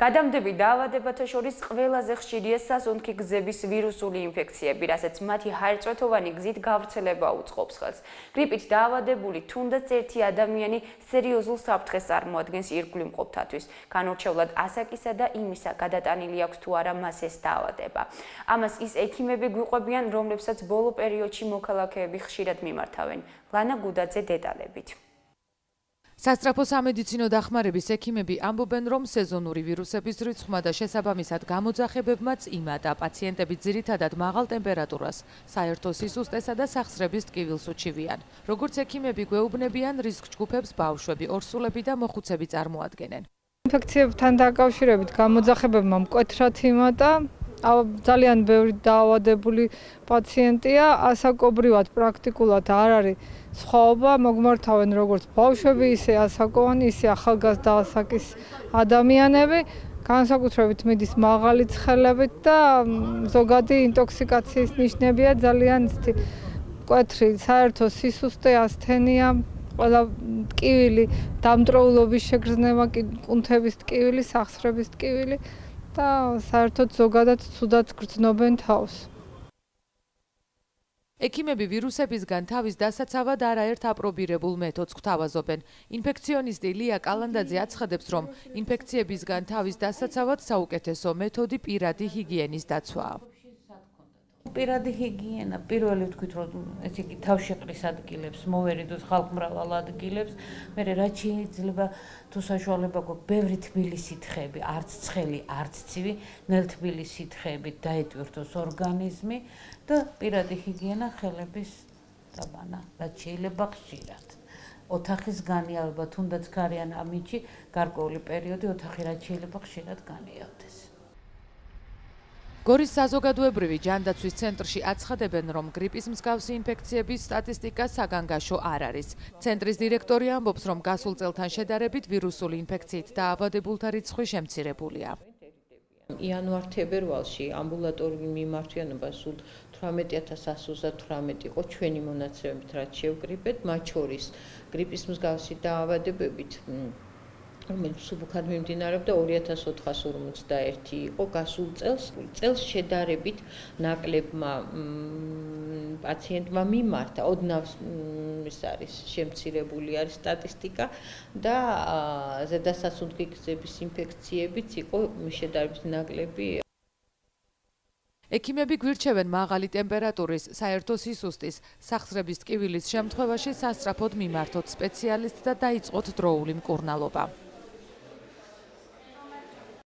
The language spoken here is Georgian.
გადამდები დაავადებათა შორის ყველაზე ხშირია საზონთქი გზების ვირუსული ინფექციები, რასაც მათი ჰაერწვეთოვანი გზით გავრცელება უწყობს ხელს. გრიპით დაავადებული თუნდაც ერთი ადამიანი სერიოზულ საფრთხეს წარმოადგენს ირგვლივ მყოფთათვის. განურჩევლად ასაკისა და იმისა გადატანილი აქვს თუ არა მას ეს დაავადება. ამას ის ექიმები გვიყვებიან, რომლებსაც ბოლო პერიოდში მოქალაქეები ხშირად მიმართავენ. ლანა გუდაძე დეტალებით. სასწრაფო სამედიცინო დახმარების ექიმები ამბობენ, რომ სეზონური ვირუსების რიცხვმა და შესაბამისად გამოძახებებმაც იმატა. პაციენტები ძირითადად მაღალ ტემპერატურას, საერთო სისუსტესა და სახსრების ტკივილს უჩივიან. როგორც ექიმები გვეუბნებიან, რისკ ჯგუფებს ბავშვები, ორსულები და მოხუცები წარმოადგენენ. ინფექციებთან დაკავშირებით გამოძახებებმა მკვეთრად იმატა. ძალიან ბევრი დაავადებული პაციენტია, ასაკობრივად პრაქტიკულად არ არის სხვაობა, მოგმართავენ როგორც ბავშვები, ისე ასაკოვანი, ისე ახალგაზრდა ასაკის ადამიანები, განსაკუთრებით მიდის მაღალი ცხელებით და ზოგადი ინტოქსიკაციის ნიშნებია ძალიან მკვეთრი, საერთო სისუსტე, ასთენია, ყველა ტკივილი, დამტროულობის შეგრძნება, კუნთების ტკივილი, სახსრების ტკივილი და საერთოდ ზოგადად ცუდად გრძნობენ თავს. ექიმები ვირუსებისგან თავის დასაცავად არაერთ აპრობირებულ მეთოდს გვთავაზობენ. ინფექციონისტი ლია კალანდაძე აცხადებს, რომ ინფექციებისგან თავის დასაცავად საუკეთესო მეთოდი პირადი ჰიგიენის დაცვაა. პირადი ჰიგიენა, პირველი ვთქვით, რომ ესე იგი თავშეყრის ადგილებს, მოვერიდოთ ხალხმრავალ ადგილებს, მე რაც შეიძლება თუ საშუალება გვაქვს, ბევრი თბილი სითხეები, არც ცხელი, არც ცივი, ნელთბილი სითხეებით დაეტვირთოს ორგანიზმი და პირადი ჰიგიენა ხელების დაბანა, რაც შეიძლება ხშირად. ოთახის განიავება, თუნდაც გარიან ამინჩი, გარკვეული პერიოდი ოთახი რაც შეიძლება ხშირად განიავდეს. გორის საზოგადოებრივი ჯანდაცვის ცენტრში აცხადებენ, რომ გრიპის მსგავსი ინფექციების სტატისტიკა საგანგაშო არ არის. ცენტრის დირექტორი ამბობს, რომ გასულ წელთან შედარებით ვირუსული ინფექციით დაავადებულთა რიცხვი შემცირებულია. იანვარ-თებერვალში ამბულატორული მიმართვიანობა სულ 18,118 იყო ჩვენი მონაცემებით, რაც შევკრიბეთ, მათ შორის გრიპის მსგავსი დაავადებებით რომელიც სუბუქად მიმდინარეობდა 2441 იყო გასულ წელს შედარებით ნაკლებმა პაციენტმა მიმართა, ოდნავ ეს არის შემცირებული არის სტატისტიკა და ზედასასუნთქი გზების ინფექციებიც იყო შედარებით ნაკლები. ექიმები გვირჩევენ მაღალი ტემპერატურის, საერთო სისუსტის, სახსრების ტკივილის შემთხვევაში სასწრაფოდ მიმართოთ სპეციალისტს და დაიწყოთ დროული მკურნალობა.